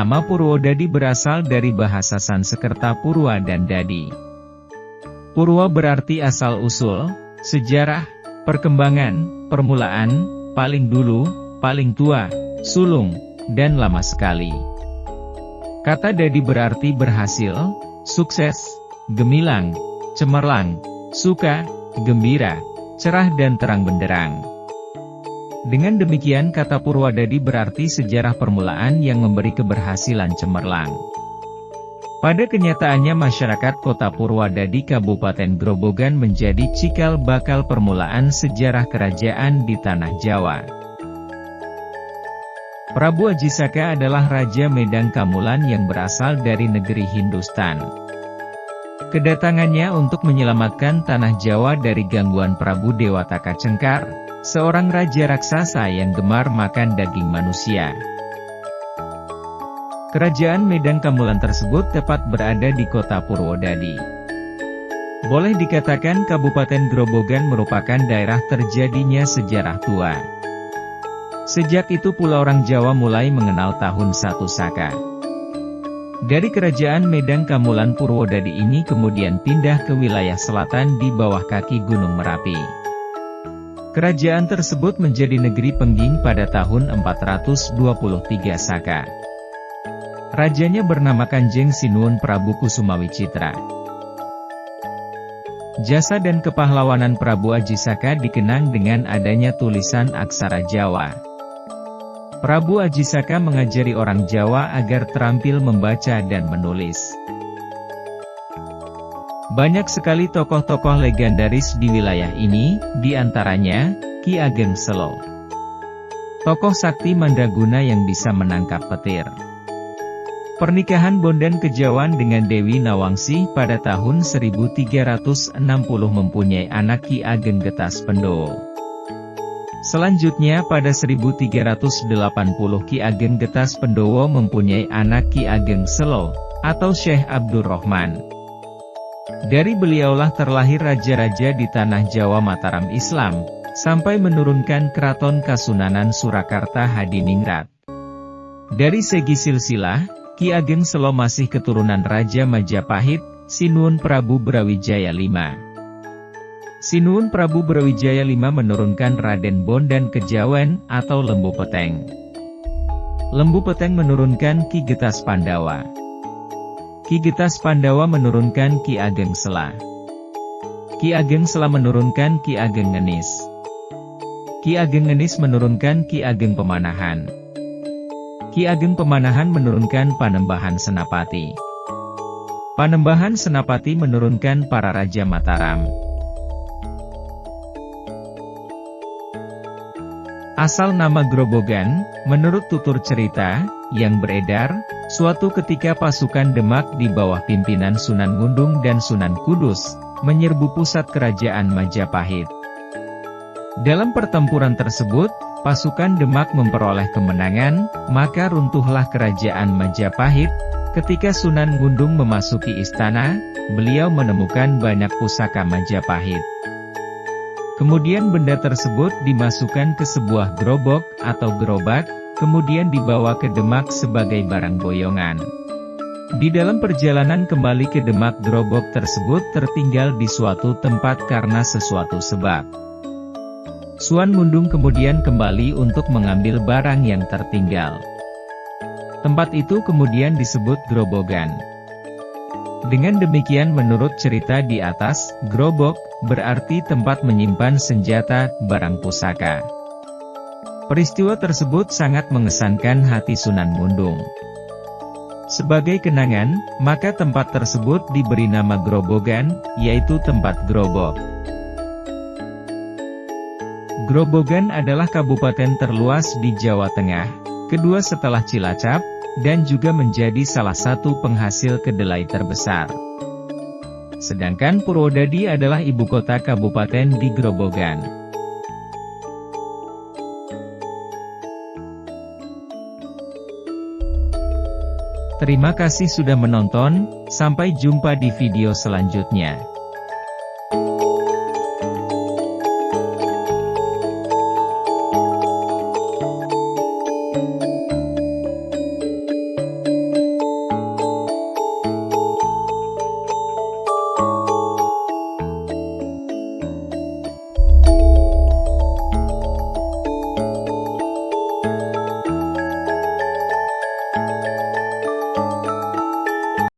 Nama Purwodadi berasal dari bahasa Sanskerta Purwa dan Dadi. Purwa berarti asal-usul, sejarah, perkembangan, permulaan, paling dulu, paling tua, sulung, dan lama sekali. Kata Dadi berarti berhasil, sukses, gemilang, cemerlang, suka, gembira, cerah dan terang benderang. Dengan demikian kata Purwodadi berarti sejarah permulaan yang memberi keberhasilan cemerlang. Pada kenyataannya masyarakat kota Purwodadi Kabupaten Grobogan menjadi cikal bakal permulaan sejarah kerajaan di tanah Jawa. Prabu Ajisaka adalah Raja Medang Kamulan yang berasal dari negeri Hindustan. Kedatangannya untuk menyelamatkan tanah Jawa dari gangguan Prabu Dewataka Cengkar, seorang raja raksasa yang gemar makan daging manusia. Kerajaan Medang Kamulan tersebut tepat berada di kota Purwodadi. Boleh dikatakan Kabupaten Grobogan merupakan daerah terjadinya sejarah tua. Sejak itu pula orang Jawa mulai mengenal tahun 1 Saka. Dari kerajaan Medang Kamulan Purwodadi ini kemudian pindah ke wilayah selatan di bawah kaki Gunung Merapi. Kerajaan tersebut menjadi negeri Pengging pada tahun 423 Saka. Rajanya bernama Kanjeng Sinuhun Prabu Kusumawicitra. Jasa dan kepahlawanan Prabu Ajisaka dikenang dengan adanya tulisan aksara Jawa. Prabu Ajisaka mengajari orang Jawa agar terampil membaca dan menulis. Banyak sekali tokoh-tokoh legendaris di wilayah ini, di antaranya Ki Ageng Selo. Tokoh sakti mandraguna yang bisa menangkap petir. Pernikahan Bondan Kejawan dengan Dewi Nawangsi pada tahun 1360 mempunyai anak Ki Ageng Getas Pendowo. Selanjutnya pada 1380 Ki Ageng Getas Pendowo mempunyai anak Ki Ageng Selo, atau Syekh Abdur Rahman. Dari beliaulah terlahir raja-raja di tanah Jawa Mataram Islam, sampai menurunkan keraton Kasunanan Surakarta Hadiningrat. Dari segi silsilah, Ki Ageng Selo masih keturunan Raja Majapahit, Sinuhun Prabu Brawijaya V. Sinuhun Prabu Brawijaya V menurunkan Raden Bondan Kejawan atau Lembu Peteng. Lembu Peteng menurunkan Ki Getas Pandawa. Ki Getas Pandawa menurunkan Ki Ageng Sela. Ki Ageng Sela menurunkan Ki Ageng Ngenis. Ki Ageng Ngenis menurunkan Ki Ageng Pemanahan. Ki Ageng Pemanahan menurunkan Panembahan Senapati. Panembahan Senapati menurunkan para Raja Mataram. Asal nama Grobogan, menurut tutur cerita yang beredar, suatu ketika pasukan Demak di bawah pimpinan Sunan Ngundung dan Sunan Kudus, menyerbu pusat kerajaan Majapahit. Dalam pertempuran tersebut, pasukan Demak memperoleh kemenangan, maka runtuhlah kerajaan Majapahit. Ketika Sunan Ngundung memasuki istana, beliau menemukan banyak pusaka Majapahit. Kemudian benda tersebut dimasukkan ke sebuah gerobak atau gerobak, kemudian dibawa ke Demak sebagai barang boyongan. Di dalam perjalanan kembali ke Demak, gerobak tersebut tertinggal di suatu tempat karena sesuatu sebab. Sunan Ngundung kemudian kembali untuk mengambil barang yang tertinggal. Tempat itu kemudian disebut Grobogan. Dengan demikian menurut cerita di atas, gerobak berarti tempat menyimpan senjata, barang pusaka. Peristiwa tersebut sangat mengesankan hati Sunan Ngundung. Sebagai kenangan, maka tempat tersebut diberi nama Grobogan, yaitu tempat gerobak. Grobogan adalah kabupaten terluas di Jawa Tengah, kedua setelah Cilacap, dan juga menjadi salah satu penghasil kedelai terbesar. Sedangkan Purwodadi adalah ibu kota kabupaten di Grobogan. Terima kasih sudah menonton, sampai jumpa di video selanjutnya.